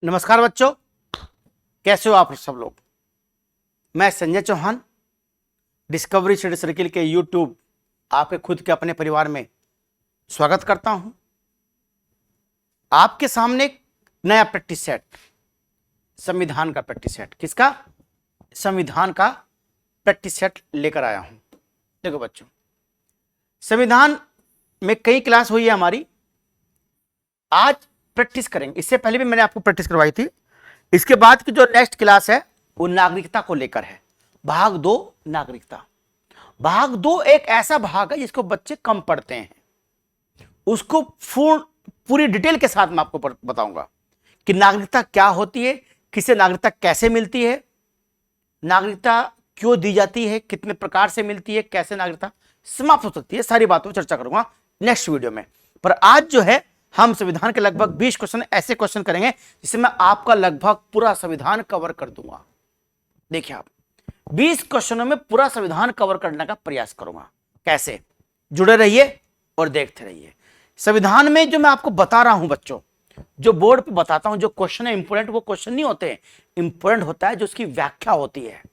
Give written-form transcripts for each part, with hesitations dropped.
नमस्कार बच्चों, कैसे हो आप सब लोग। मैं Sanjay Chauhan, Discovery Study Circle के यूट्यूब आपके खुद के अपने परिवार में स्वागत करता हूं। आपके सामने एक नया प्रैक्टिस सेट, संविधान का प्रैक्टिस सेट। किसका? संविधान का प्रैक्टिस सेट लेकर आया हूं। देखो बच्चों, संविधान में कई क्लास हुई है हमारी, आज प्रैक्टिस करेंगे। इससे पहले भी मैंने आपको प्रैक्टिस करवाई थी। इसके बाद की जो नेक्स्ट क्लास है वो नागरिकता को लेकर है। भाग 2 नागरिकता। भाग 2 एक ऐसा भाग है जिसको बच्चे कम पढ़ते हैं। उसको पूरी डिटेल के साथ मैं आपको बताऊंगा कि नागरिकता क्या होती है, किसे नागरिकता कैसे मिलती है, नागरिकता क्यों दी जाती है, कितने प्रकार से मिलती है, कैसे नागरिकता समाप्त हो सकती है। सारी बातों पर चर्चा करूंगा नेक्स्ट वीडियो में। पर आज जो है हम संविधान के लगभग 20 क्वेश्चन ऐसे क्वेश्चन करेंगे जिससे मैं आपका लगभग पूरा संविधान कवर कर दूंगा। देखिए, आप 20 क्वेश्चनों में पूरा संविधान कवर करने का प्रयास करूंगा। कैसे? जुड़े रहिए और देखते रहिए। संविधान में जो मैं आपको बता रहा हूं बच्चों, जो बोर्ड पे बताता हूं, जो क्वेश्चन है इंपोर्टेंट, वो क्वेश्चन नहीं होते। इंपोर्टेंट होता है जो उसकी व्याख्या होती है।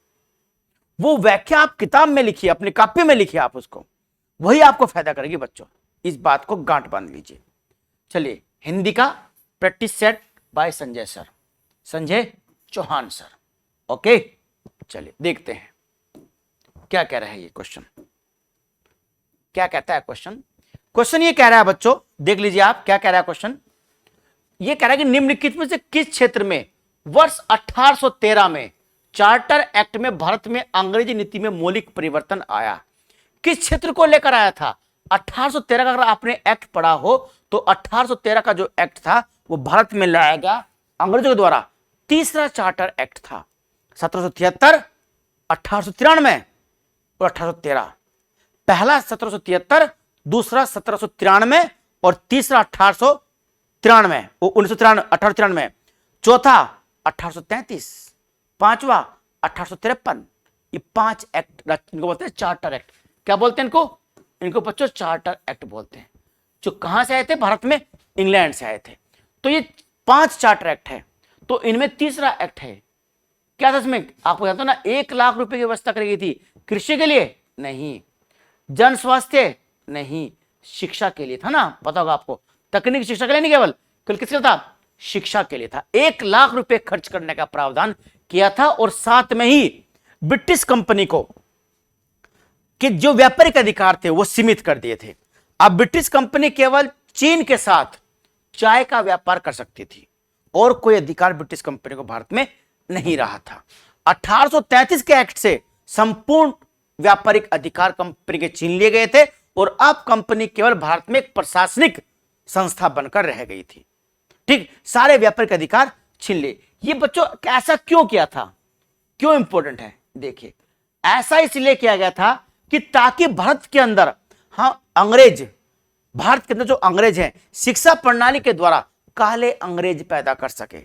वो व्याख्या आप किताब में लिखिए, अपनी कॉपी में लिखिए, आप उसको, वही आपको फायदा करेगी बच्चों। इस बात को गांठ बांध लीजिए। चलिए, हिंदी का practice set by Sanjay sir, Sanjay Chauhan sir. Okay, चलिए देखते हैं क्या कह रहा है ये क्वेश्चन। क्या कहता है क्वेश्चन? क्वेश्चन ये कह रहा है बच्चों, देख लीजिए आप क्या कह रहा है क्वेश्चन। ये कह रहा है कि निम्नलिखित में से किस क्षेत्र में वर्ष 1813 में चार्टर एक्ट में भारत में अंग्रेजी नीति में मौलिक परिवर्तन आया? किस क्षेत्र को लेकर आया था? 1813 का अगर आपने एक्ट पढ़ा हो तो 1813 का जो एक्ट था वो भारत में लाया गया अंग्रेजों के द्वारा। तीसरा चार्टर एक्ट था 1773, 1893 और 1813। पहला 1773, दूसरा 1793 और तीसरा 1893, 1893, चौथा 1833, पांचवा 1853। ये 5 एक्ट इनको बोलते हैं चार्टर एक्ट। क्या बोलते हैं इनको? इनको बच्चों चार्टर एक्ट बोलते हैं। जो कहां से आए थे? भारत में इंग्लैंड से आए थे। तो ये 5 चार्टर एक्ट है। तो इनमें तीसरा एक्ट है क्या था इसमें? आपको जानते हो ना, 1 लाख रुपए की व्यवस्था करी गई थी। कृषि के लिए नहीं, जन स्वास्थ्य नहीं, शिक्षा के लिए था ना, पता होगा आपको। तकनीकी शिक्षा के लिए नहीं, केवल किसके लिए था? शिक्षा के लिए था। 1 लाख रुपए खर्च करने का प्रावधान किया था। और साथ में ही ब्रिटिश कंपनी को कि जो व्यापारिक अधिकार थे वो सीमित कर दिए थे। अब ब्रिटिश कंपनी केवल चीन के साथ चाय का व्यापार कर सकती थी और कोई अधिकार ब्रिटिश कंपनी को भारत में नहीं रहा था। 1833 के एक्ट से संपूर्ण व्यापारिक अधिकार कंपनी के छीन लिए गए थे और अब कंपनी केवल भारत में एक प्रशासनिक संस्था बनकर रह गई थी। ठीक, सारे व्यापारिक अधिकार छीन लिए। ये बच्चों ऐसा क्यों किया था? क्यों इंपॉर्टेंट है? देखिए, ऐसा इसलिए किया गया था कि ताकि भारत के अंदर, भारत के अंदर जो अंग्रेज हैं, शिक्षा प्रणाली के द्वारा काले अंग्रेज पैदा कर सके,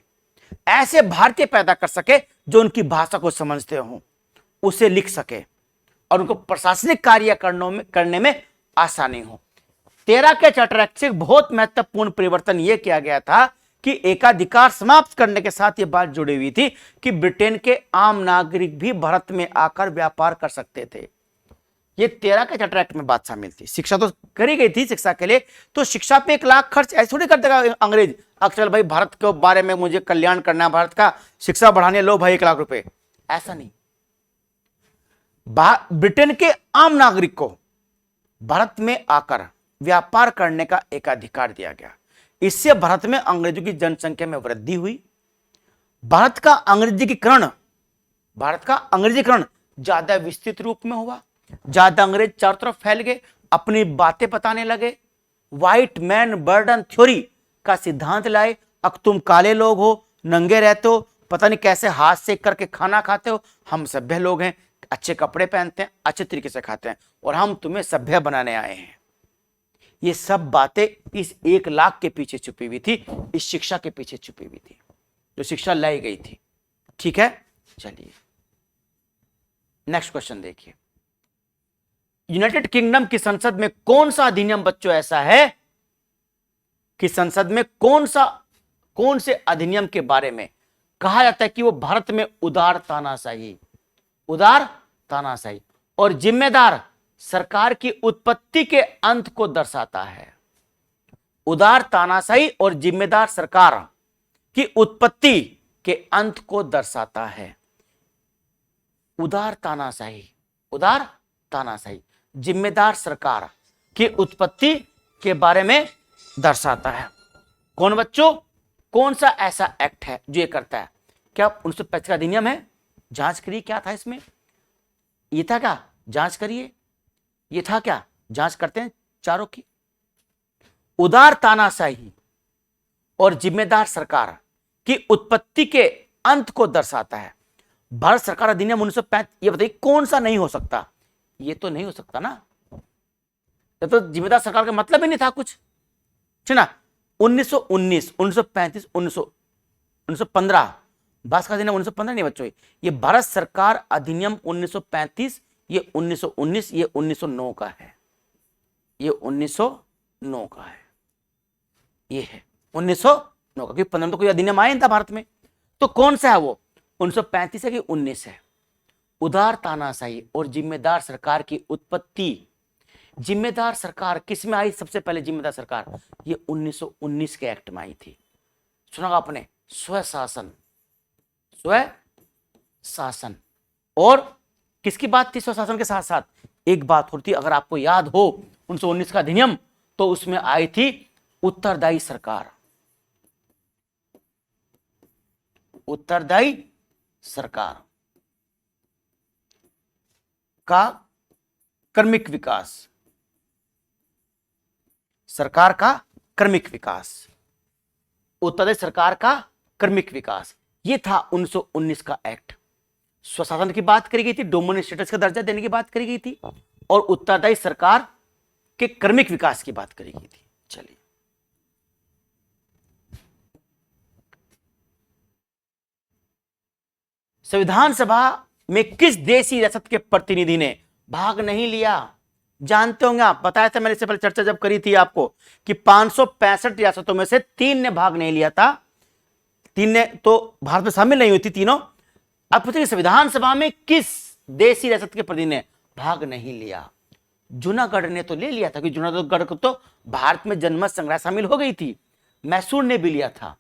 ऐसे भारतीय पैदा कर सके जो उनकी भाषा को समझते हो, उसे लिख सके और उनको प्रशासनिक कार्य करने में आसानी हो। 13 के चार्टर एक्ट से बहुत महत्वपूर्ण परिवर्तन यह किया गया था कि एकाधिकार समाप्त करने के साथ यह बात जुड़ी हुई थी कि ब्रिटेन के आम नागरिक भी भारत में आकर व्यापार कर सकते थे। ये 13 के चार्टर एक्ट में बात शामिल थी। शिक्षा तो करी गई थी शिक्षा के लिए, तो शिक्षा पे 1 लाख खर्च ऐसे थोड़ी कर देगा अंग्रेज। अक्सर भाई भारत के बारे में मुझे कल्याण करना है, भारत का शिक्षा बढ़ाने, लो भाई 1 लाख रुपए, ऐसा नहीं। ब्रिटेन के आम नागरिक को भारत में आकर व्यापार करने का एक अधिकार दिया गया। इससे भारत में अंग्रेजों की जनसंख्या में वृद्धि हुई। भारत का अंग्रेजीकरण ज्यादा विस्तृत रूप में हुआ। ज्यादा अंग्रेज चारों तरफ फैल गए, अपनी बातें बताने लगे। व्हाइट मैन बर्डन थ्योरी का सिद्धांत लाए। अब तुम काले लोग हो, नंगे रहते हो, पता नहीं कैसे हाथ सेक करके खाना खाते हो, हम सभ्य लोग हैं, अच्छे कपड़े पहनते हैं, अच्छे तरीके से खाते हैं और हम तुम्हें सभ्य बनाने आए हैं। ये सब बातें इस 1 लाख के पीछे छुपी हुई थी, इस शिक्षा के पीछे छुपी हुई थी, जो शिक्षा लाई गई थी। ठीक है, चलिए नेक्स्ट क्वेश्चन देखिए। यूनाइटेड किंगडम की संसद में कौन सा अधिनियम बच्चों ऐसा है कि संसद में कौन सा कौन से अधिनियम के बारे में कहा जाता है कि वो भारत में उदार तानाशाही और जिम्मेदार सरकार की उत्पत्ति के अंत को दर्शाता है? उदार तानाशाही और जिम्मेदार सरकार की उत्पत्ति के अंत को दर्शाता है। उदार तानाशाही जिम्मेदार सरकार की उत्पत्ति के बारे में दर्शाता है। कौन बच्चों, कौन सा ऐसा एक्ट है जो ये करता है? क्या 1935 का अधिनियम है? जांच करिए क्या था इसमें। ये था क्या? जांच करिए। ये था क्या? जांच करते हैं चारों की। उदार तानाशाही और जिम्मेदार सरकार की उत्पत्ति के अंत को दर्शाता है। भारत सरकार अधिनियम 1935। ये बताइए कौन सा नहीं हो सकता? ये तो नहीं हो सकता ना, ये तो जिम्मेदार सरकार का मतलब ही नहीं था कुछ, है ना। 1919, 1935, 1915 भारत का अधिनियम 1915 नहीं बच्चों, ये भारत सरकार अधिनियम 1935, ये 1919, ये 1909 का है, ये 1909 का है, ये है 1909 का, क्योंकि 15 में तो कोई अधिनियम आया नहीं था भारत में। तो कौन सा है वो? 1935 है कि 19 है? उदार तानाशाही और जिम्मेदार सरकार की उत्पत्ति। जिम्मेदार सरकार किस में आई सबसे पहले? जिम्मेदार सरकार ये 1919 के एक्ट में आई थी। सुना आपने? स्वशासन और किसकी बात थी? स्वशासन के साथ साथ एक बात होती, अगर आपको याद हो 1919 का अधिनियम, तो उसमें आई थी उत्तरदायी सरकार। उत्तरदायी सरकार का क्रमिक विकास, सरकार का क्रमिक विकास, उत्तरदायी सरकार का क्रमिक विकास, ये था 1919 का एक्ट। स्वशासन की बात करी गई थी, डोमिनियन स्टेटस का दर्जा देने की बात करी गई थी, और उत्तरदायी सरकार के क्रमिक विकास की बात करी गई थी। चलिए, संविधान सभा में किस देशी रियासत के प्रतिनिधि ने भाग नहीं लिया? जानते होंगे आप, बताया था मैंने इससे पहले चर्चा जब करी थी आपको कि 565 रियासतों में से 3 ने भाग नहीं लिया था, 3 ने तो भारत में शामिल नहीं हुई थी तीनों। अब पूछिए संविधान सभा में किस देशी रियासत के प्रतिनिधि ने भाग नहीं लिया? जूनागढ़ ने तो ले लिया था, क्योंकि जूनागढ़ को तो भारत में जनमत संग्रह शामिल हो गई थी। मैसूर ने भी लिया था,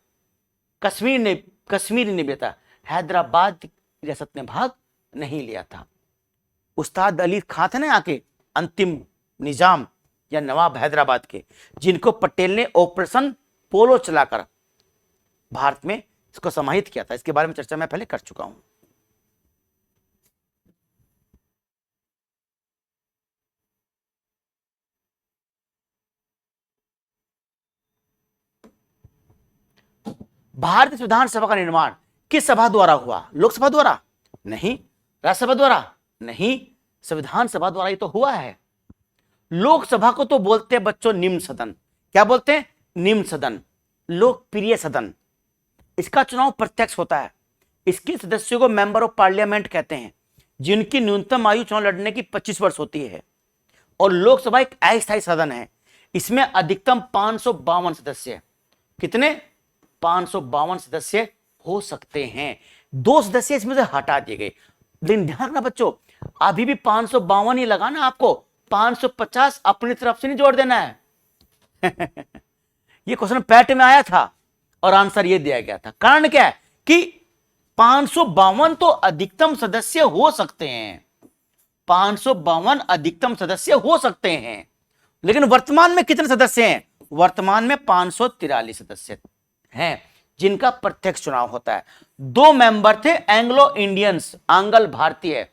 कश्मीर ने भी लिया था, हैदराबाद रियासत ने भाग नहीं लिया था। उस्ताद अली खां थे ना यहाँ के अंतिम निजाम या नवाब हैदराबाद के, जिनको पटेल ने ऑपरेशन पोलो चलाकर भारत में इसको समाहित किया था। इसके बारे में चर्चा मैं पहले कर चुका हूं। भारतीय संविधान सभा का निर्माण किस सभा द्वारा हुआ? लोकसभा द्वारा नहीं, राज्यसभा द्वारा नहीं, संविधान सभा द्वारा ही तो हुआ है। लोकसभा को तो बोलते हैं बच्चों निम्न सदन। क्या बोलते हैं? निम्न सदन, लोकप्रिय सदन। इसका चुनाव प्रत्यक्ष होता है। इसके सदस्यों को मेंबर ऑफ पार्लियामेंट कहते हैं, जिनकी न्यूनतम आयु चुनाव लड़ने की 25 वर्ष होती है। और लोकसभा एक अस्थायी सदन है, इसमें अधिकतम 552 सदस्य, कितने? 552 सदस्य हो सकते हैं। 2 सदस्य इसमें से हटा दिए गए। लेकिन ध्यान रखना बच्चों, अभी भी 552 ही लगाना आपको, 550 अपनी तरफ से नहीं जोड़ देना है। ये क्वेश्चन पैट में आया था और आंसर ये दिया गया था। कारण क्या है कि 552 तो अधिकतम सदस्य हो सकते हैं, 552 अधिकतम सदस्य हो सकते हैं, लेकिन वर्तमान में कितने सदस्य हैं? वर्तमान में 543 सदस्य हैं, जिनका प्रत्यक्ष चुनाव होता है। 2 मेंबर थे एंग्लो इंडियंस, आंग्ल भारतीय,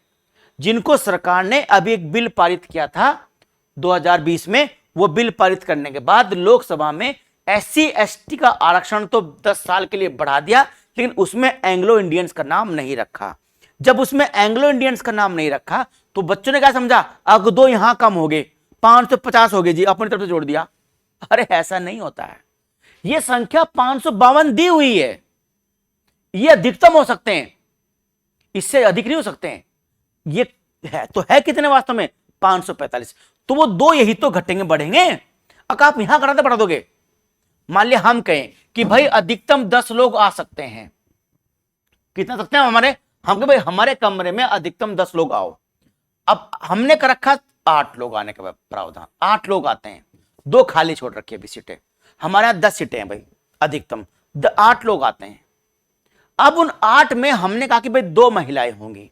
जिनको सरकार ने अभी एक बिल पारित किया था 2020 में। वो बिल पारित करने के बाद लोकसभा में SC ST का आरक्षण तो 10 साल के लिए बढ़ा दिया, लेकिन उसमें एंग्लो इंडियंस का नाम नहीं रखा। जब उसमें एंग्लो इंडियंस का नाम नहीं रखा तो बच्चों ने क्या समझा? अग 2 यहां कम हो गए, 550 हो गए जी, अपनी तरफ से जोड़ दिया। अरे ऐसा नहीं होता है, यह संख्या 552 दी हुई है, ये अधिकतम हो सकते हैं, इससे अधिक नहीं हो सकते हैं। ये है तो है कितने वास्तव में? 545। तो वो 2 यही तो घटेंगे बढ़ेंगे। अगर आप यहां कराते बढ़ा दोगे मान लिया हम कहें कि भाई अधिकतम 10 लोग आ सकते हैं, कितना सकते हैं हमारे, हम कहें भाई हमारे कमरे में अधिकतम 10 लोग आओ। अब हमने कर रखा 8 लोग आने का प्रावधान, 8 लोग आते हैं, 2 खाली छोड़ रखी है अभी सीटें, हमारे यहां 10 सीटें हैं भाई, अधिकतम 8 लोग आते हैं। अब उन 8 में हमने कहा कि भाई 2 महिलाएं होंगी,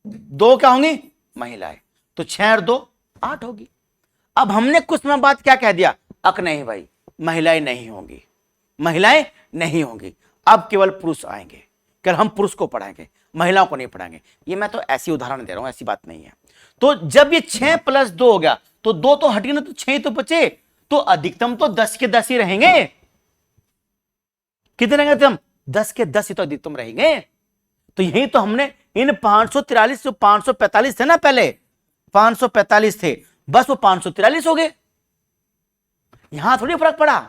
2 क्या होंगी, महिलाएं, तो 6 और 2 8 होगी। अब हमने कुछ समय बाद क्या कह दिया, अक नहीं भाई महिलाएं नहीं होंगी, महिलाएं नहीं होंगी, अब केवल पुरुष आएंगे, केवल हम पुरुष को पढ़ाएंगे, महिलाओं को नहीं पढ़ाएंगे। ये मैं तो ऐसी उदाहरण दे रहा हूं, ऐसी बात नहीं है। तो जब ये 6 + 2 हो गया तो 2 तो हट गए ना, तो 6 तो बचे, तो अधिकतम तो 10 के 10 ही रहेंगे। कितने रहेंगे अधिकतम, 10 के 10 ही तो अधिकतम रहेंगे। तो यही तो हमने इन 543 जो 545 थे ना, पहले 545 थे, बस वो 543 हो गए, यहां थोड़ी फर्क पड़ा।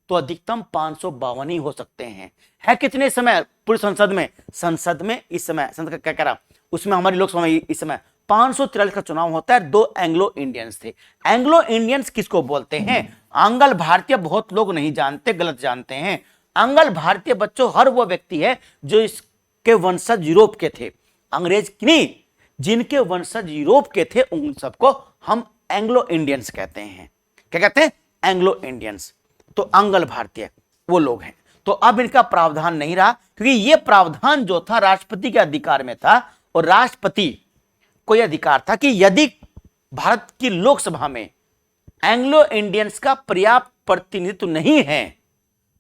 तो अधिकतम 552 ही हो सकते हैं। है कितने समय पूरी संसद में, संसद में इस समय संसद क्या कह रहा, उसमें हमारी लोकसभा में इस समय 543 का चुनाव होता है। 2 एंग्लो इंडियंस थे। एंग्लो इंडियंस किसको बोलते हैं, आंग्ल भारतीय बहुत लोग नहीं जानते, गलत जानते हैं। आंग्ल भारतीय बच्चों हर वो व्यक्ति है जो इसके वंशज यूरोप के थे, अंग्रेज नहीं, जिनके वंशज यूरोप के थे उन सबको हम एंग्लो इंडियंस कहते हैं। क्या कहते हैं, एंग्लो इंडियंस। तो आंग्ल भारतीय वो लोग हैं। तो अब इनका प्रावधान नहीं रहा, क्योंकि ये प्रावधान जो था राष्ट्रपति के अधिकार में था, और राष्ट्रपति को यह अधिकार था कि यदि भारत की लोकसभा में एंग्लो इंडियंस का पर्याप्त प्रतिनिधित्व नहीं है,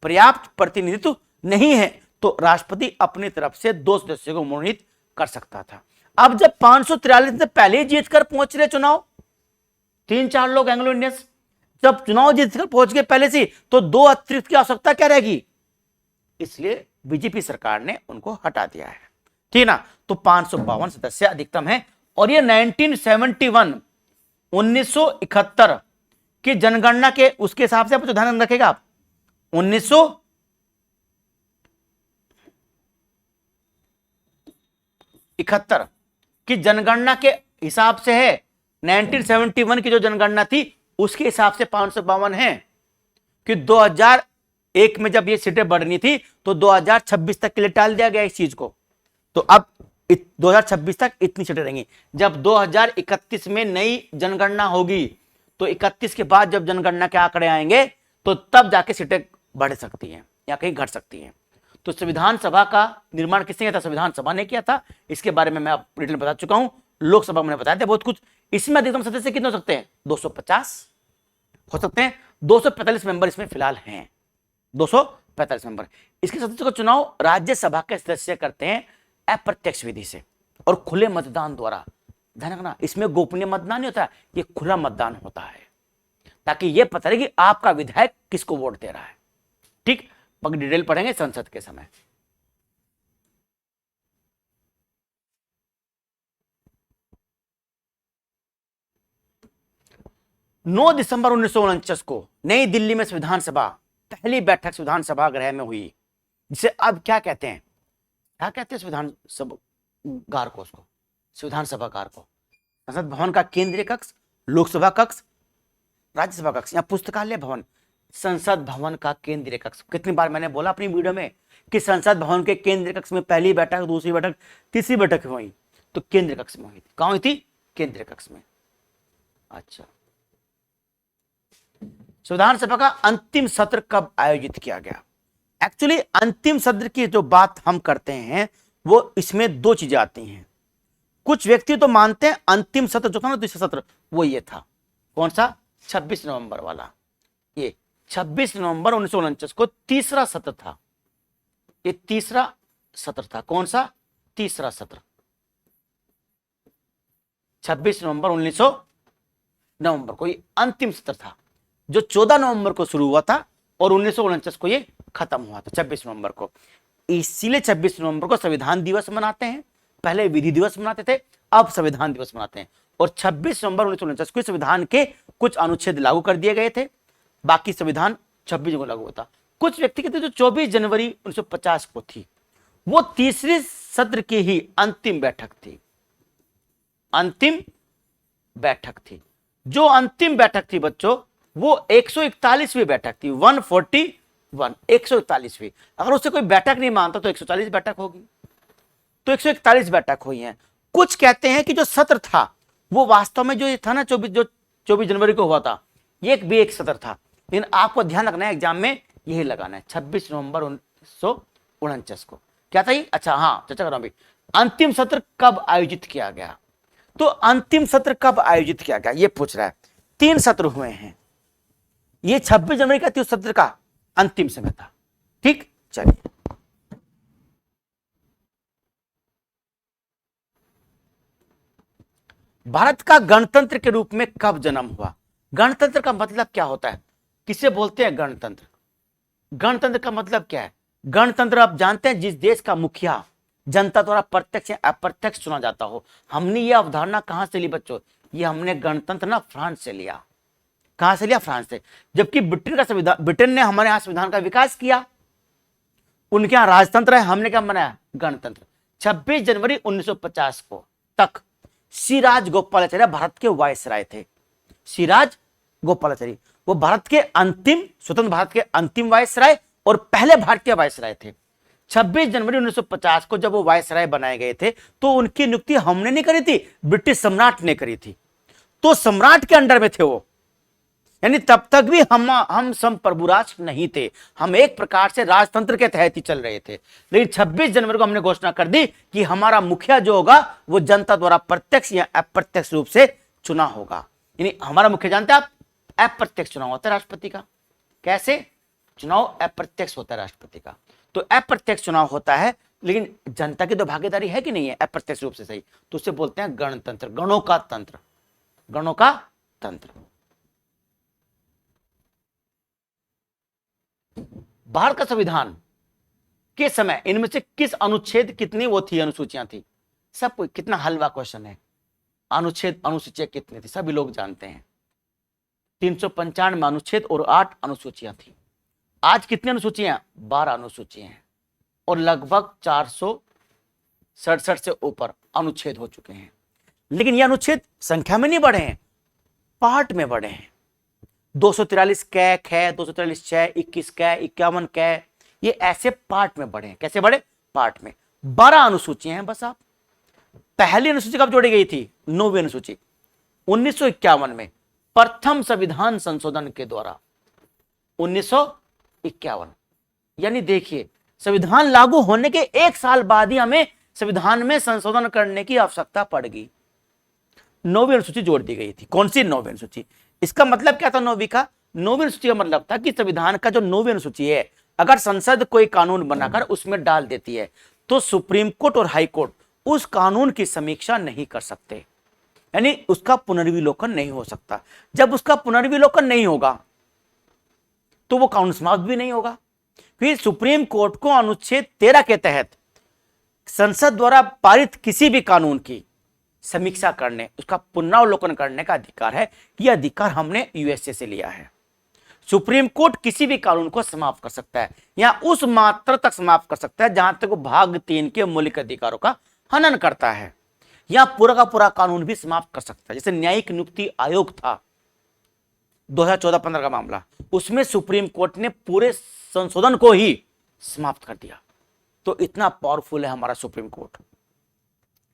पर्याप्त प्रतिनिधित्व नहीं है, तो राष्ट्रपति अपनी तरफ से 2 सदस्यों को मनोनीत कर सकता था। अब जब 543 से पहले जीतकर पहुंच रहे चुनाव, 3-4 लोग एंग्लो इंडियंस जब चुनाव जीतकर पहुंच गए पहले से, तो 2 अतिरिक्त की आवश्यकता क्या रहेगी, इसलिए बीजेपी सरकार ने उनको हटा दिया है, ठीक ना। तो 552 सदस्य अधिकतम है। और ये 1971 की जनगणना के उसके हिसाब से आप तो ध्यान रखेगा, आप 1971 की जनगणना के हिसाब से है, 1971 की जो जनगणना थी उसके हिसाब से 552 है, कि 2001 में जब ये सीटें बढ़नी थी तो 2026 तक के लिए टाल दिया गया इस चीज को। तो अब 2026 तक इतनी सीटें रहेंगी। जब 2031 में नई जनगणना होगी, तो 31 के बाद जब जनगणना के आंकड़े आएंगे तो तब जाके सीटें बढ़ सकती हैं या कहीं घट सकती हैं। तो संविधान सभा का निर्माण किसने किया था, संविधान सभा ने किया था। इसके बारे में मैं आप डिटेल बता चुका हूं, लोकसभा में बताया था बहुत कुछ। इसमें अधिकतम सदस्य कितने हो सकते हैं, 250 हो सकते हैं। 245 मेंबर इसमें फिलहाल हैं, 245 मेंबर। इसके सदस्यों का चुनाव राज्यसभा के सदस्य करते हैं अप्रत्यक्ष विधि से और खुले मतदान द्वारा। ध्यान रखना, इसमें गोपनीय मतदान नहीं होता, ये खुला मतदान होता है, ताकि यह पता रहे कि आपका विधायक किसको वोट दे रहा है। ठीक, बाकी डिटेल पढ़ेंगे संसद के समय। 9 दिसंबर 1949 को नई दिल्ली में संविधान सभा पहली बैठक संविधान सभागृह में हुई, जिसे अब क्या कहते हैं, क्या कहते हैं संविधान सभागार को, उसको संविधान सभागार को। संसद भवन का केंद्रीय कक्ष, लोकसभा कक्ष, राज्यसभा कक्ष या पुस्तकालय भवन। संसद भवन का केंद्रीय कक्ष, कितनी बार मैंने बोला अपनी वीडियो में कि संसद भवन के केंद्रीय कक्ष में पहली बैठक, दूसरी बैठक, तीसरी बैठक हुई, तो केंद्रीय कक्ष में हुई थी। कहां हुई थी, केंद्रीय कक्ष में। अच्छा, संविधान सभा का अंतिम सत्र कब आयोजित किया गया। एक्चुअली अंतिम सत्र की जो बात हम करते हैं वो इसमें 2 चीजें आती हैं। कुछ व्यक्ति तो मानते हैं अंतिम सत्र जो था ना, दूसरा सत्र, वो ये था, कौन सा, 26 नवंबर वाला। ये 26 नवंबर 1949 को तीसरा सत्र था, ये तीसरा सत्र था। कौन सा, तीसरा सत्र, 26 नवंबर 19 को ये अंतिम सत्र था, जो 14 नवंबर को शुरू हुआ था और 1949 को ये खत्म हुआ था, 26 नवंबर को। इसीलिए 26 नवंबर को संविधान दिवस मनाते हैं। पहले विधि दिवस मनाते थे, अब संविधान दिवस मनाते हैं। और 26 नवंबर 1949 को संविधान के कुछ अनुच्छेद लागू कर दिए गए थे, बाकी संविधान 26 को लागू होता। कुछ व्यक्ति कहते जो 24 जनवरी 1950 को थी, वो तीसरे सत्र की ही अंतिम बैठक थी, अंतिम बैठक थी। जो अंतिम बैठक थी बच्चों, वो 141वीं बैठक थी, 141, 141वीं। अगर उससे कोई बैठक नहीं मानता तो 140 बैठक होगी, तो 141 बैठक हुई है। कुछ कहते हैं कि जो सत्र था वो वास्तव में जो ये था ना 24 जनवरी को हुआ था, ये एक सत्र था, लेकिन आपको ध्यान रखना है एग्जाम में यही लगाना है 26 नवंबर 1949 को। क्या था ये? अच्छा हाँ, चर्चा कर रहा हूं अभी। अंतिम सत्र कब आयोजित किया गया? तो अंतिम सत्र कब आयोजित किया गया ये पूछ रहा है। 3 सत्र हुए हैं, ये 26 जनवरी का 30 सत्र का अंतिम समय था। ठीक, चलिए भारत का गणतंत्र के रूप में कब जन्म हुआ? गणतंत्र का मतलब क्या होता है? किसे बोलते हैं गणतंत्र? गणतंत्र का मतलब क्या है? गणतंत्र आप जानते हैं, जिस देश का मुखिया जनता द्वारा प्रत्यक्ष या अप्रत्यक्ष चुना जाता हो। हमने ये अवधारणा कहां से ली बच्चों? ये हमने गणतंत्र ना फ्रांस से लिया। कहां से लिया? फ्रांस से। जबकि ब्रिटेन का संविधान, ब्रिटेन ने हमारे यहां संविधान का विकास किया, उनके यहां राजतंत्र है, हमने क्या बनाया? गणतंत्र। 26 जनवरी 1950 को तक सिराज गोपालाचार्य भारत के वायसराय थे। सिराज गोपालाचारी वो भारत के अंतिम, स्वतंत्र भारत के अंतिम वायसराय और पहले भारतीय वायसराय थे। 26 जनवरी 1950 को जब वो वायसराय बनाए गए थे तो उनकी नियुक्ति हमने नहीं करी थी, ब्रिटिश सम्राट ने करी थी। तो सम्राट के अंडर में थे वो, यानी तब तक भी हम संप्रभु राष्ट्र नहीं थे, हम एक प्रकार से राजतंत्र के तहत ही चल रहे थे। लेकिन 26 जनवरी को हमने घोषणा कर दी कि हमारा मुखिया जो होगा वो जनता द्वारा प्रत्यक्ष या अप्रत्यक्ष रूप से चुना होगा। यानी हमारा मुखिया जानते हैं आप, अप्रत्यक्ष चुनाव होता है राष्ट्रपति का। कैसे? चुनाव अप्रत्यक्ष होता है राष्ट्रपति का। तो अप्रत्यक्ष चुनाव होता है, लेकिन जनता की तो भागीदारी है कि नहीं है अप्रत्यक्ष रूप से, सही, तो उसे बोलते हैं गणतंत्र, गणों का तंत्र, गणों का तंत्र। भारत का संविधान के समय इनमें से किस अनुच्छेद कितनी वो थी, अनुसूचियां थी? सब कोई, कितना हलवा क्वेश्चन है। अनुच्छेद, अनुसूचियां कितनी थी सभी लोग जानते हैं। 395 अनुच्छेद और 8 अनुसूचियां थी। आज कितनी अनुसूचियां? 12 अनुसूचियां हैं और लगभग 467 से ऊपर अनुच्छेद हो चुके हैं। लेकिन ये अनुच्छेद संख्या में नहीं बढ़े हैं, पार्ट में बढ़े हैं। 243 कै, ख, 243 च, 21 कै, 51 कै, ये ऐसे पार्ट में बढ़े हैं। कैसे बढ़े? पार्ट में। 12 अनुसूचियां हैं बस। आप पहली अनुसूची कब जोड़ी गई थी? 9वीं अनुसूची 1951 में, प्रथम संविधान संशोधन के द्वारा 1951। यानी देखिए, संविधान लागू होने के 1 साल बाद ही हमें संविधान में संशोधन करने की आवश्यकता पड़ गई। 9वीं अनुसूची जोड़ दी गई थी। कौन सी? 9वीं अनुसूची। इसका मतलब क्या था 9वीं का? 9वीं अनुसूची का मतलब था कि संविधान का जो 9वीं अनुसूची है, अगर संसद कोई कानून बनाकर उसमें डाल देती है तो सुप्रीम कोर्ट और हाई कोर्ट उस कानून की समीक्षा नहीं कर सकते, यानी उसका पुनर्विलोकन नहीं हो सकता। जब उसका पुनर्विलोकन नहीं होगा तो वो कानून समाप्त भी नहीं होगा। फिर सुप्रीम कोर्ट को अनुच्छेद 13 के तहत संसद द्वारा पारित किसी भी कानून की समीक्षा करने, उसका पुनरावलोकन करने का अधिकार है। यह अधिकार हमने यूएसए से लिया है। सुप्रीम कोर्ट किसी भी कानून को समाप्त कर सकता है या उस मात्रा तक समाप्त कर सकता है जहां तक वो भाग 3 के मौलिक अधिकारों का हनन करता है, या पूरा का पूरा कानून भी समाप्त कर सकता है। जैसे न्यायिक नियुक्ति आयोग था 2014-15 का मामला, उसमें सुप्रीम कोर्ट ने पूरे संशोधन को ही समाप्त कर दिया। तो इतना पावरफुल है हमारा सुप्रीम कोर्ट।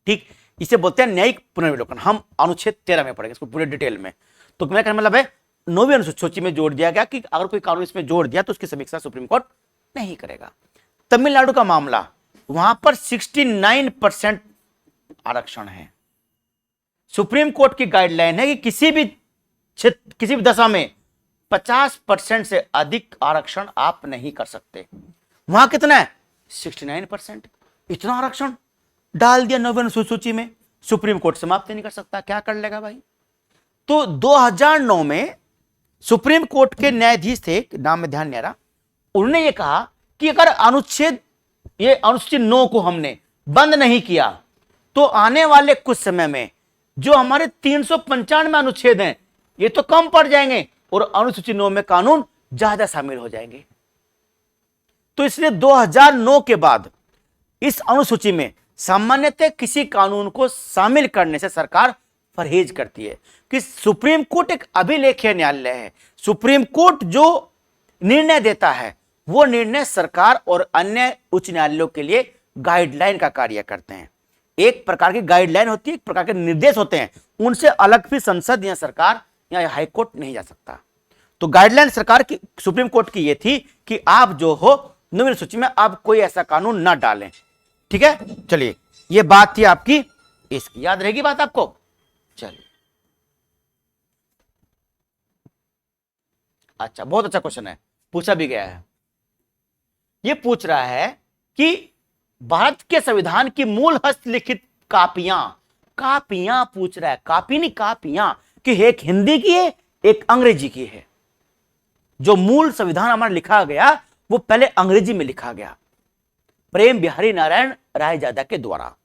ठीक, इसे बोलते हैं न्यायिक पुनर्विलोकन। हम अनुच्छेद 13 में पढ़ेंगे इसको पूरे डिटेल में। तो मेरा कहने मतलब है 9वीं अनुसूची में जोड़ दिया गया कि अगर कोई कानून इसमें जोड़ दिया तो उसकी समीक्षा सुप्रीम कोर्ट नहीं करेगा। तमिलनाडु का मामला, वहां पर 69% आरक्षण है। सुप्रीम कोर्ट की गाइडलाइन है कि किसी भी दशा में 50% से अधिक आरक्षण आप नहीं कर सकते। वहां कितना है? 69%। इतना आरक्षण डाल दिया 9वीं अनुसूची में, सुप्रीम कोर्ट समाप्त नहीं कर सकता। क्या कर लेगा भाई? तो 2009 में सुप्रीम कोर्ट के न्यायाधीश थे, नाम में ध्यान नहीं आ रहा, उन्होंने ये कहा कि अगर अनुसूची 9 को हमने बंद नहीं किया तो आने वाले कुछ समय में जो हमारे 395 अनुच्छेद हैं ये तो कम पड़ जाएंगे और अनुसूची 9 में कानून ज्यादा शामिल हो जाएंगे। तो इसलिए 2009 के बाद इस अनुसूची में सामान्यतः किसी कानून को शामिल करने से सरकार परहेज करती है कि सुप्रीम कोर्ट एक अभिलेखीय न्यायालय है। सुप्रीम कोर्ट जो निर्णय देता है वो निर्णय सरकार और अन्य उच्च न्यायालयों के लिए गाइडलाइन का कार्य करते हैं। एक प्रकार की गाइडलाइन होती है, एक प्रकार के निर्देश होते हैं, उनसे अलग फिर संसद या सरकार या हाईकोर्ट नहीं जा सकता। तो गाइडलाइन सरकार की, सुप्रीम कोर्ट की ये थी कि आप जो हो नवीन सूची में आप कोई ऐसा कानून ना डालें। ठीक है, चलिए ये बात थी आपकी, इसकी याद रहेगी बात आपको। चलिए, अच्छा, बहुत अच्छा क्वेश्चन है, पूछा भी गया है। ये पूछ रहा है कि भारत के संविधान की मूल हस्तलिखित कापियां पूछ रहा है, कापी नहीं कापियां, कि एक हिंदी की है एक अंग्रेजी की है। जो मूल संविधान हमारा लिखा गया वो पहले अंग्रेजी में लिखा गया प्रेम बिहारी नारायण रायजादा के द्वारा,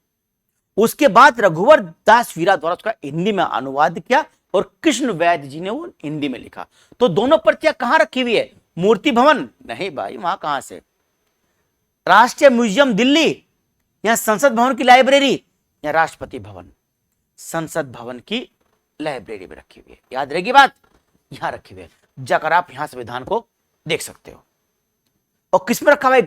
उसके बाद रघुवर दास वीरा द्वारा उसका हिंदी में अनुवाद किया और कृष्ण वैद्य जी ने वो हिंदी में लिखा। तो दोनों प्रतियां कहां रखी हुई है? मूर्ति भवन? नहीं भाई, वहां कहां से? राष्ट्रीय म्यूजियम दिल्ली या संसद भवन की लाइब्रेरी या राष्ट्रपति भवन? संसद भवन की लाइब्रेरी में रखी हुई है, याद रहेगी बात, यहां रखी हुई है। जाकर आप यहां संविधान को देख सकते हो। और किसमें रखा हुआ है?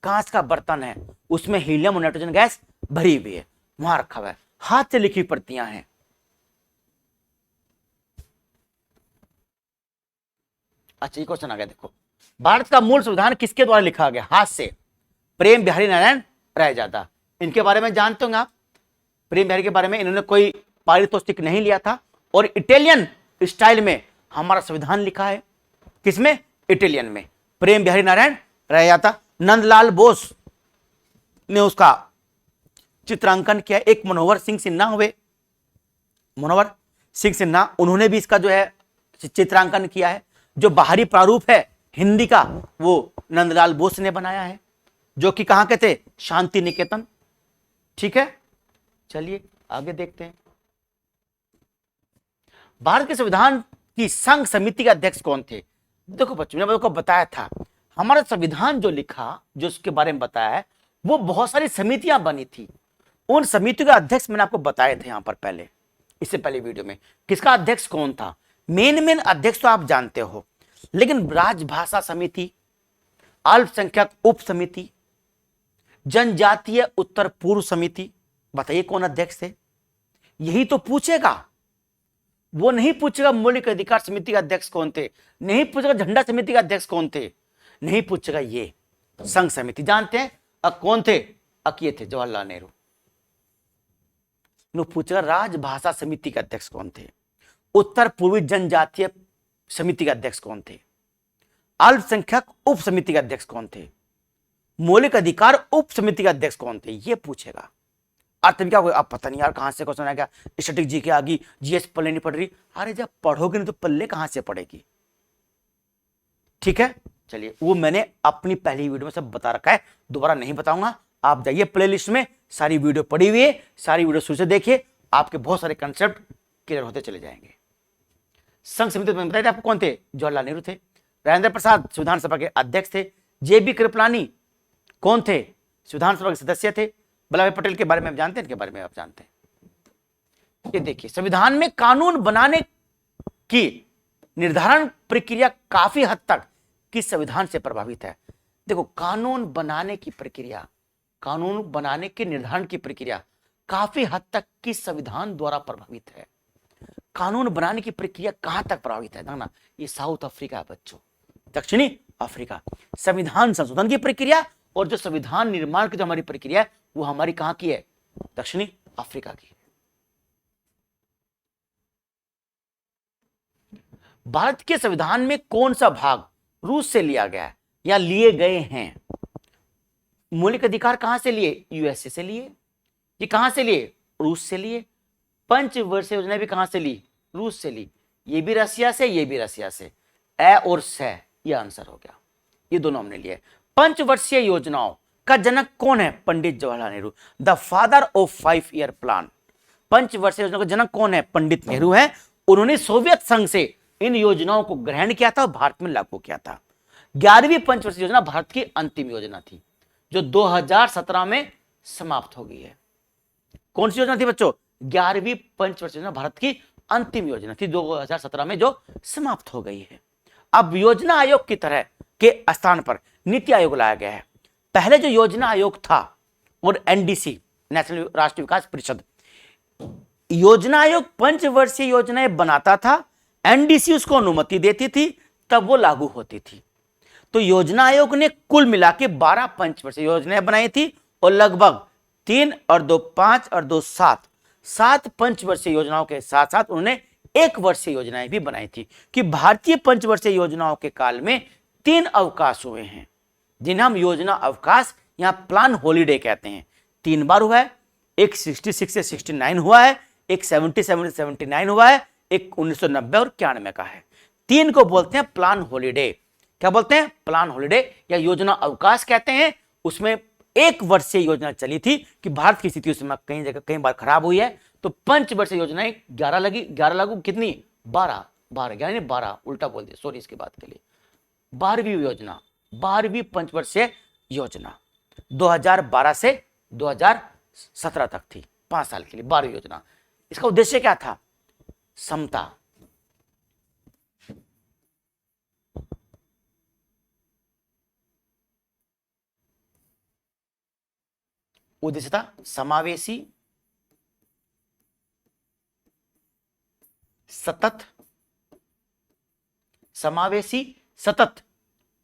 कांच का बर्तन है, उसमें हीलियम और नाइट्रोजन गैस भरी हुई है, वहां रखा हुआ है। हाथ से लिखी प्रतियां हैं। अच्छा, ये क्वेश्चन आ गया, देखो, भारत का मूल संविधान किसके द्वारा लिखा गया? हाथ से, प्रेम बिहारी नारायण रायजादा। इनके बारे में जानते होंगे आप, प्रेम बिहारी के बारे में, इन्होंने कोई पारितोषिक नहीं लिया था और इटालियन स्टाइल में हमारा संविधान लिखा है। किसमें? इटालियन में। प्रेम बिहारी नारायण रायजादा। नंदलाल बोस ने उसका चित्रांकन किया। एक मनोहर सिंह सिन्हा हुए, मनोहर सिंह सिन्हा, उन्होंने भी इसका जो है चित्रांकन किया है। जो बाहरी प्रारूप है हिंदी का वो नंदलाल बोस ने बनाया है, जो कि कहां के थे? शांति निकेतन। ठीक है, चलिए आगे देखते हैं। भारत के संविधान की संघ समिति के अध्यक्ष कौन थे? देखो बच्चों, मैंने आपको बताया था, हमारा संविधान जो लिखा, जो उसके बारे में बताया है, वो बहुत सारी समितियां बनी थी। उन समितियों के अध्यक्ष मैंने आपको बताए थे यहां पर पहले, इससे पहले वीडियो में। किसका अध्यक्ष कौन था? मेन अध्यक्ष तो आप जानते हो, लेकिन राजभाषा समिति, अल्पसंख्यक उप समिति, जनजातीय उत्तर पूर्व समिति, बताइए कौन अध्यक्ष थे? यही तो पूछेगा। वो नहीं पूछेगा मौलिक अधिकार समिति के अध्यक्ष कौन थे, नहीं पूछेगा झंडा समिति के अध्यक्ष कौन थे, नहीं पूछेगा ये संघ समिति। जानते हैं कौन थे? ये थे जवाहरलाल नेहरू। नो पूछेगा राजभाषा समिति के अध्यक्ष कौन थे, उत्तर पूर्वी जनजातीय समिति के अध्यक्ष कौन थे, अल्पसंख्यक उप समिति के अध्यक्ष कौन थे, मौलिक अधिकार उप समिति के अध्यक्ष कौन थे, ये पूछेगा। अब क्या अब पता नहीं यार कहां से क्वेश्चन आ गया, स्टैटिक जी के आगे जीएस पल्ले नहीं पढ़ रही। अरे जब पढ़ोगे नहीं तो पल्ले कहां से पड़ेगी? ठीक है, चलिए, वो मैंने अपनी पहली वीडियो में सब बता रखा है, दोबारा नहीं बताऊंगा। आप जाइए प्लेलिस्ट में, सारी वीडियो पड़ी हुई है, सारी वीडियो शुरू से देखिए, आपके बहुत सारे कंसेप्ट क्लियर होते चले जाएंगे। संघ समिति में बताया आपको कौन थे? जवाहरलाल नेहरू थे। राजेंद्र प्रसाद संविधान सभा के अध्यक्ष थे। जेबी कृपलानी कौन थे? संविधान सभा के सदस्य थे। वल्लभ भाई पटेल के बारे में आप जानते हैं? इनके बारे में आप जानते हैं? ये देखिए, संविधान में कानून बनाने की निर्धारण प्रक्रिया काफी हद तक किस संविधान से प्रभावित है? देखो, कानून बनाने की प्रक्रिया, कानून बनाने के निर्धारण की प्रक्रिया काफी हद तक किस संविधान द्वारा प्रभावित है? कानून बनाने की प्रक्रिया कहां तक प्रभावित है? ना, ये साउथ अफ्रीका है बच्चों, दक्षिणी अफ्रीका। संविधान संशोधन की प्रक्रिया और जो संविधान निर्माण की जो हमारी प्रक्रिया है वो हमारी कहां की है? दक्षिणी अफ्रीका की। भारत के संविधान में कौन सा भाग रूस से लिया गया है या लिए गए हैं? मौलिक अधिकार कहां से लिए? यूएसए से लिए। ये कहां से लिए? रूस से लिए। पंचवर्षीय योजना भी कहां से ली? रूस से ली। ये भी रसिया से, ये भी रसिया से। ए और से, ये आंसर हो गया, ये दोनों हमने लिए। पंचवर्षीय योजनाओं का जनक कौन है? Pandit Jawaharlal Nehru, the father of 5 year plan. पंचवर्षीय योजना का जनक कौन है? पंडित नेहरू है। उन्होंने सोवियत संघ से इन योजनाओं को ग्रहण किया था और भारत में लागू किया था। 11वीं पंचवर्षीय योजना भारत की अंतिम योजना थी, जो 2017 में समाप्त हो गई है। कौन सी योजना थी बच्चों? 11वीं पंचवर्षीय योजना भारत की अंतिम योजना थी, 2017 में जो समाप्त हो गई है। अब योजना आयोग की तरह के स्थान पर नीति आयोग लाया गया है। पहले जो योजना आयोग था और एनडीसी, नेशनल राष्ट्रीय विकास परिषद, योजना आयोग पंचवर्षीय योजनाएं बनाता था, एनडीसी उसको अनुमति देती थी, तब वो लागू होती थी। तो योजना आयोग ने कुल मिला के 12 पंचवर्षीय योजनाएं बनाई थी और लगभग 3 और 2 5 और 2 7 पंचवर्षीय योजनाओं के साथ साथ उन्होंने एक वर्षीय योजनाएं भी बनाई थी। कि भारतीय पंचवर्षीय योजनाओं के काल में 3 अवकाश हुए हैं, जिन्हें हम योजना अवकाश या प्लान हॉलीडे कहते हैं। 3 बार हुआ है, एक 66 से 69 हुआ है, एक 77 से 79 हुआ है, एक 1990 और 91 का है। 3 को बोलते हैं प्लान हॉलीडे। क्या बोलते हैं? प्लान हॉलीडे या योजना अवकाश कहते हैं। उसमें एक वर्षीय योजना चली थी कि भारत की स्थिति उसमें कई जगह कई बार खराब हुई है, तो पंचवर्षीय योजनाएं 11 लगी, 11 लागू, कितनी? 12 यानी 12 उल्टा बोल दिया, सॉरी इसके बात के लिए। 12वीं योजना, 12वीं पंचवर्षीय योजना 2012 से 2017 तक थी, 5 साल के लिए 12वीं योजना। इसका उद्देश्य क्या था? समता, उद्देश्य था समावेशी, सतत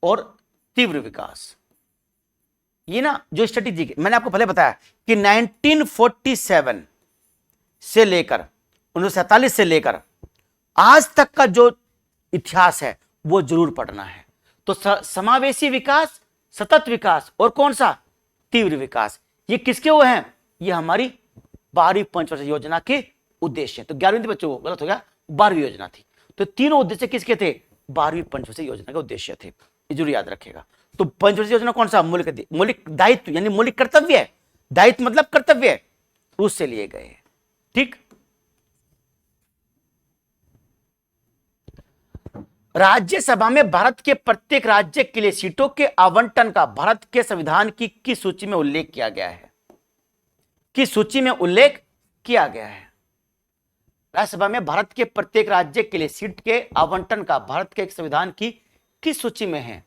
और तीव्र विकास। ये ना जो स्ट्रेटेजी मैंने आपको पहले बताया कि 1947 से लेकर 1947 से लेकर आज तक का जो इतिहास है वो जरूर पढ़ना है। तो समावेशी विकास, सतत विकास और कौन सा? तीव्र विकास। ये किसके हुए हैं? ये हमारी 12वीं पंचवर्षीय योजना के उद्देश्य। तो 11वीं थी बच्चों, गलत हो गया, 12वीं योजना थी। तो तीनों उद्देश्य किसके थे? 12वीं पंचवर्षीय योजना के उद्देश्य थे। ये जरूर याद रखेगा। तो पंचवर्षीय योजना कौन सा? मौलिक दायित्व यानी मौलिक कर्तव्य है। दायित्व मतलब कर्तव्य है, उससे लिए गए। ठीक। राज्यसभा में भारत के प्रत्येक राज्य के लिए सीटों के आवंटन का भारत के संविधान की किस सूची में उल्लेख किया गया है? किस सूची में उल्लेख किया गया है? राज्यसभा में भारत के प्रत्येक राज्य के लिए सीट के आवंटन का भारत के संविधान की किस सूची में है?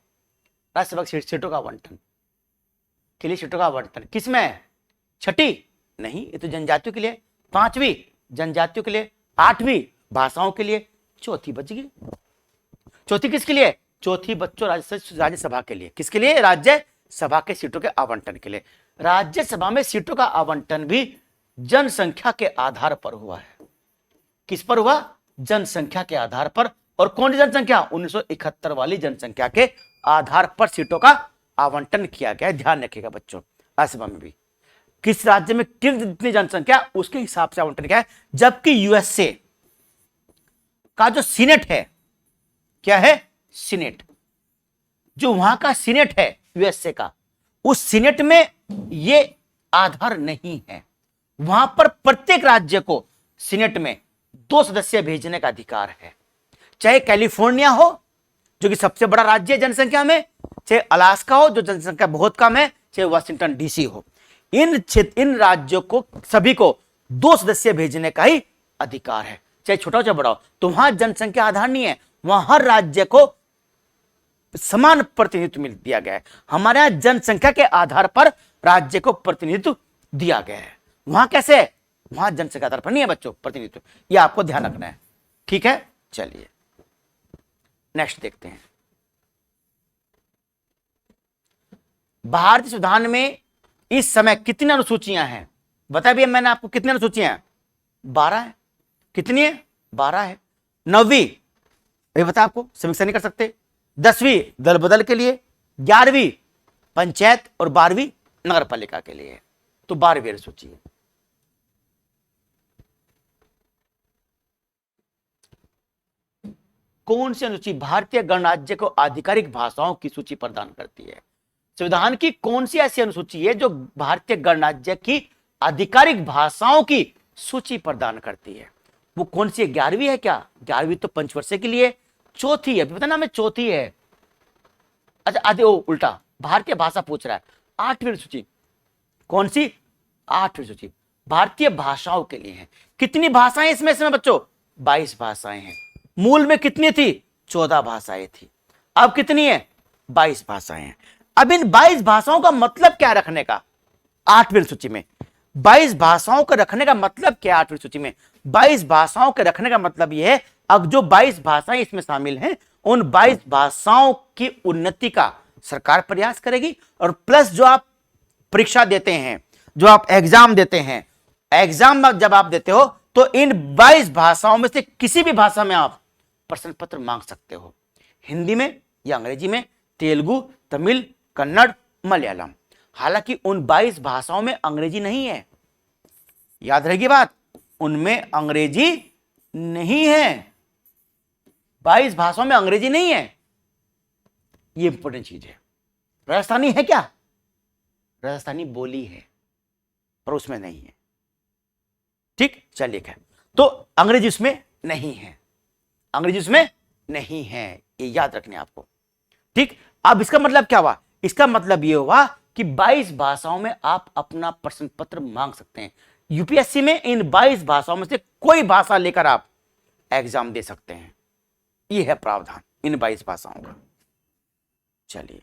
राज्यसभा सीटों का आवंटन के लिए सीटों का आवंटन किसमें है? 6ठी? नहीं, ये तो जनजातियों के लिए। 5वीं जनजातियों के लिए। 8वीं भाषाओं के लिए। 4थी बच गई। 4थी किसके लिए? 4थी बच्चों राज्यसभा के लिए। किसके लिए? राज्यसभा के सीटों के आवंटन के लिए। राज्यसभा में सीटों का आवंटन भी जनसंख्या के आधार पर हुआ है। किस पर हुआ? जनसंख्या के आधार पर। और कौन सी जनसंख्या? 1971 वाली जनसंख्या के आधार पर सीटों का आवंटन किया गया। ध्यान रखिएगा बच्चों, राज्यसभा में भी किस राज्य में कितनी जनसंख्या उसके हिसाब से आवंटन किया है। जबकि यूएसए का जो सीनेट है, क्या है? सीनेट, जो वहां का सीनेट है यूएसए का, उस सीनेट में ये आधार नहीं है। वहां पर प्रत्येक राज्य को सीनेट में 2 सदस्य भेजने का अधिकार है। चाहे कैलिफोर्निया हो जो कि सबसे बड़ा राज्य है जनसंख्या में, चाहे अलास्का हो जो जनसंख्या बहुत कम है, चाहे वाशिंगटन डीसी हो, इन राज्यों को सभी को 2 सदस्य भेजने का ही अधिकार है, चाहे छोटा हो चाहे बड़ा हो। तो वहां जनसंख्या आधार नहीं है, वहां हर राज्य को समान प्रतिनिधित्व मिल दिया गया है। हमारे यहां जनसंख्या के आधार पर राज्य को प्रतिनिधित्व दिया गया है। वहां कैसे है? वहां जनसंख्या आधार पर नहीं है बच्चों प्रतिनिधित्व, यह आपको ध्यान रखना है। ठीक है, चलिए नेक्स्ट देखते हैं। भारतीय संविधान में इस समय कितनी अनुसूचियां हैं? बता भैया मैंने आपको कितनी अनुसूचियां हैं? 12 है। कितनी है? 12 है। 9वीं ये बता, आपको समीक्षा नहीं कर सकते। 10वीं दल बदल के लिए, 11वीं पंचायत और 12वीं नगर पालिका के लिए। तो 12वीं अनुसूची है। कौन सी अनुसूची भारतीय गणराज्य को आधिकारिक भाषाओं की सूची प्रदान करती है? संविधान की कौन सी ऐसी अनुसूची है जो भारतीय गणराज्य की आधिकारिक भाषाओं की सूची प्रदान करती है? वो कौन सी है? 11वीं है क्या? 11वीं तो पंचवर्षीय के लिए। 4थी है, पता ना हमें 4थी है। अच्छा आधे उल्टा भारतीय भाषा पूछ रहा है। 8वीं सूची कौन सी? 8वीं सूची भारतीय भाषाओं के लिए है। कितनी भाषाएं इसमें बच्चों? 22 भाषाएं हैं। मूल में कितनी थी? 14 भाषाएं थी, अब कितनी है? 22 भाषाएं हैं। अब इन 22 भाषाओं का मतलब क्या रखने का 8वीं सूची में? 22 भाषाओं को रखने का मतलब क्या 8वीं सूची में? 22 भाषाओं के रखने का मतलब यह है, अब जो 22 भाषाएं इसमें शामिल हैं, उन 22 भाषाओं की उन्नति का सरकार प्रयास करेगी। और प्लस जो आप परीक्षा देते हैं, जो आप एग्जाम देते हैं, एग्जाम जब आप देते हो तो इन 22 भाषाओं में से किसी भी भाषा में आप प्रश्न पत्र मांग सकते हो, हिंदी में या अंग्रेजी में, तेलुगु, तमिल, कन्नड़, मलयालम। हालांकि उन 22 भाषाओं में अंग्रेजी नहीं है, याद रहेगी बात, उनमें अंग्रेजी नहीं है, 22 भाषाओं में अंग्रेजी नहीं है। ये इंपॉर्टेंट चीज है। राजस्थानी है क्या? राजस्थानी बोली है पर उसमें नहीं है। ठीक, चलिए खैर, तो अंग्रेजी उसमें नहीं है, अंग्रेजी उसमें नहीं है, ये याद रखने आपको। ठीक, अब इसका मतलब क्या हुआ? इसका मतलब ये हुआ कि 22 भाषाओं में आप अपना प्रश्न पत्र मांग सकते हैं। यूपीएससी में इन 22 भाषाओं में से कोई भाषा लेकर आप एग्जाम दे सकते हैं। ये है प्रावधान इन 22 भाषाओं का। चलिए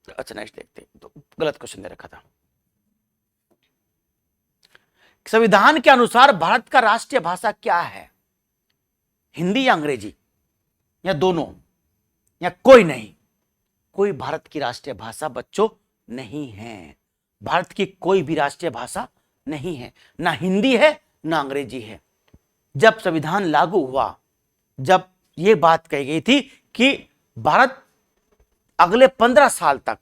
अच्छा नेक्स्ट देखते हैं। तो गलत क्वेश्चन दे रखा था। संविधान के अनुसार भारत का राष्ट्रीय भाषा क्या है? हिंदी या अंग्रेजी या दोनों या कोई नहीं? कोई भारत की राष्ट्रीय भाषा बच्चों नहीं है। भारत की कोई भी राष्ट्रीय भाषा नहीं है, ना हिंदी है ना अंग्रेजी है। जब संविधान लागू हुआ, जब यह बात कही गई थी कि भारत अगले 15 साल तक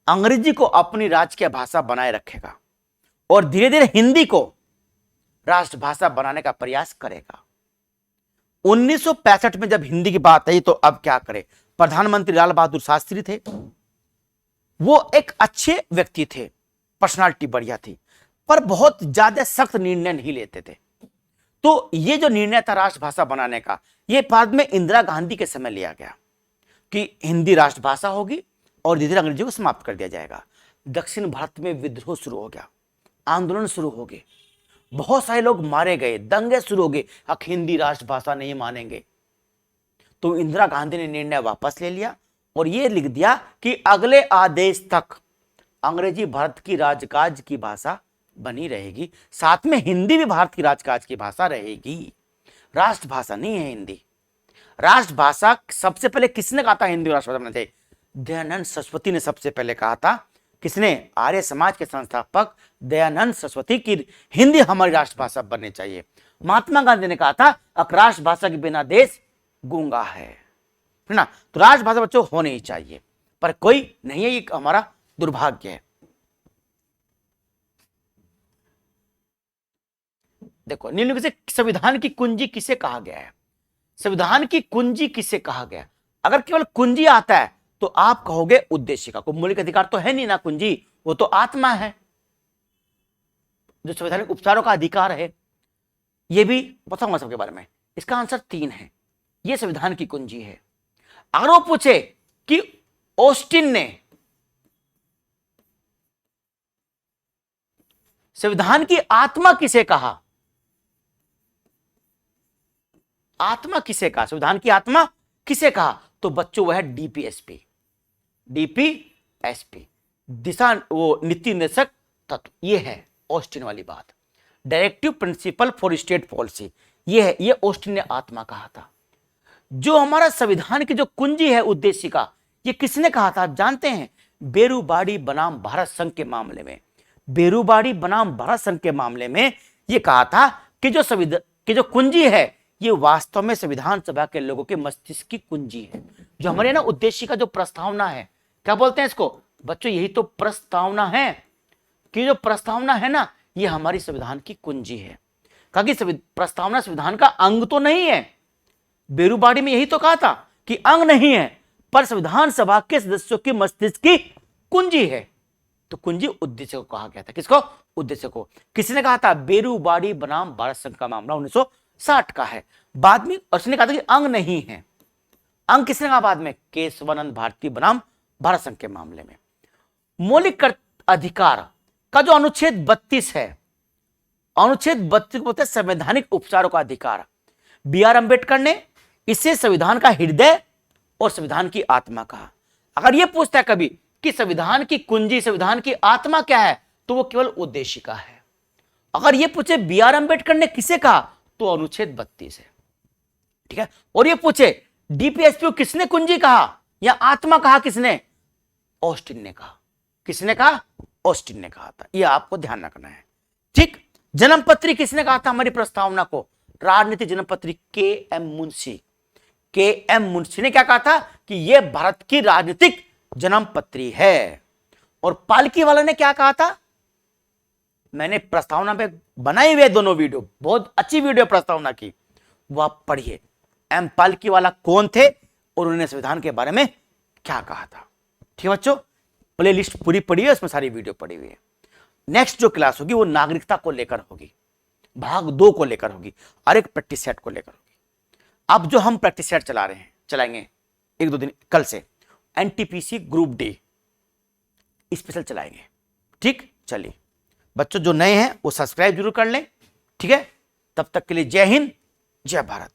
अंग्रेजी को अपनी राजकीय भाषा बनाए रखेगा और धीरे धीरे हिंदी को राष्ट्रभाषा बनाने का प्रयास करेगा। 1965 में जब हिंदी की बात आई तो अब क्या करें? प्रधानमंत्री लाल बहादुर शास्त्री थे, वो एक अच्छे व्यक्ति थे, पर्सनालिटी बढ़िया थी, पर बहुत ज्यादा सख्त निर्णय नहीं लेते थे। तो ये जो निर्णय था राष्ट्रभाषा बनाने का, ये बाद में इंदिरा गांधी के समय लिया गया कि हिंदी राष्ट्रभाषा होगी और धीरे धीरे अंग्रेजी को समाप्त कर दिया जाएगा। दक्षिण भारत में विद्रोह शुरू हो गया, आंदोलन शुरू हो गए, बहुत सारे लोग मारे गए, दंगे शुरू हो गए, अब हिंदी राष्ट्रभाषा नहीं मानेंगे। तो इंदिरा गांधी ने निर्णय वापस ले लिया और यह लिख दिया कि अगले आदेश तक अंग्रेजी भारत की राजकाज की भाषा बनी रहेगी, साथ में हिंदी भी भारत की राजकाज की भाषा रहेगी। राष्ट्रभाषा नहीं है हिंदी। राष्ट्रभाषा सबसे पहले किसने कहा था हिंदी राष्ट्रभाषा बनना चाहिए? दयानंद सरस्वती ने सबसे पहले कहा था। किसने? आर्य समाज के संस्थापक दयानंद सरस्वती की हिंदी हमारी राष्ट्रभाषा बननी चाहिए। महात्मा गांधी ने कहा था अब राष्ट्रभाषा के बिना देश गूंगा है ना। तो राष्ट्रभाषा बच्चों होनी ही चाहिए, पर कोई नहीं है, ये हमारा दुर्भाग्य है। देखो निम्नलिखित से संविधान की कुंजी किसे कहा गया है? संविधान की कुंजी किसे कहा गया? अगर केवल कुंजी आता है तो आप कहोगे उद्देशिका को। मौलिक अधिकार तो है नहीं ना कुंजी, वो तो आत्मा है जो संवैधानिक उपचारों का अधिकार है। ये भी बताऊंगा सबके बारे में। इसका आंसर 3 है, ये संविधान की कुंजी है। अगर वो पूछे कि ऑस्टिन ने संविधान की आत्मा किसे कहा? आत्मा किसे कहा? संविधान की आत्मा किसे कहा? तो बच्चों वह है डीपीएसपी। डीपीएसपी दिशा वो नीति निर्देशक तत्व, ये है ऑस्टिन वाली बात। Directive principle for state policy, ये है, ये ऑस्टिन ने आत्मा कहा था। जो हमारा संविधान की जो कुंजी है उद्देशिका, ये किसने कहा था आप जानते हैं? बेरूबाड़ी बनाम भारत संघ के मामले में। बेरूबाड़ी बनाम भारत संघ के मामले में ये कहा था कि जो कुंजी है ये वास्तव में संविधान सभा के लोगों के मस्तिष्क की कुंजी है। जो हमारे ना उद्देशिका जो प्रस्तावना है, क्या बोलते हैं इसको बच्चों? यही तो प्रस्तावना है, कि जो प्रस्तावना है ना ये हमारी संविधान की कुंजी है। कहा कि प्रस्तावना संविधान का अंग तो नहीं है। बेरूबाड़ी में यही तो कहा था कि अंग नहीं है, पर संविधान सभा के सदस्यों की मस्तिष्क की कुंजी है। तो कुंजी उद्देश्य को कहा गया था। किसको? उद्देश्य को। किसने कहा था? बेरूबाड़ी बनाम भारत संघ का मामला 1960 का है। बाद में उसने कहा था कि अंग नहीं है। अंग किसने कहा बाद में? केशवानंद भारती बनाम भारत संघ के मामले में। मौलिक अधिकार का जो अनुच्छेद 32 है, अनुच्छेद 32 को बोलते हैं संवैधानिक उपचारों का अधिकार। बी आर अम्बेडकर ने इसे संविधान का हृदय और संविधान की आत्मा कहा। अगर यह पूछता है कभी कि संविधान की कुंजी, संविधान की आत्मा क्या है, तो वो केवल उद्देशिका है। अगर यह पूछे बी आर अम्बेडकर ने किसे कहा, तो अनुच्छेद 32 है, ठीक है। और ये पूछे डीपीएसपी को किसने कुंजी कहा या आत्मा कहा, किसने, ऑस्टिन ने कहा। किसने कहा, ऑस्टिन ने कहा था। यह आपको ध्यान रखना है, ठीक। जन्मपत्री किसने कहा था हमारी प्रस्तावना को, राजनीतिक जन्मपत्री के एम मुंशी। के एम मुंशी ने क्या कहा था कि यह भारत की राजनीतिक जन्मपत्री है। और पालकी वाला ने क्या कहा था, मैंने प्रस्तावना पे बनाई हुई है दोनों वीडियो, बहुत अच्छी वीडियो प्रस्तावना की, वो आप पढ़िए। एम पालकी वाला कौन थे और उन्होंने संविधान के बारे में क्या कहा था, ठीक है बच्चों। प्ले लिस्ट पूरी पड़ी है, उसमें सारी वीडियो पड़ी हुई है। नेक्स्ट जो क्लास होगी वो नागरिकता को लेकर होगी, भाग 2 को लेकर होगी और एक प्रैक्टिस सेट को लेकर होगी। अब जो हम प्रैक्टिस सेट चला रहे हैं, चलाएंगे 1-2 दिन कल से, एनटीपीसी ग्रुप डी स्पेशल चलाएंगे, ठीक। चलिए बच्चों, जो नए हैं वो सब्सक्राइब जरूर कर लें, ठीक है। तब तक के लिए जय हिंद, जय भारत।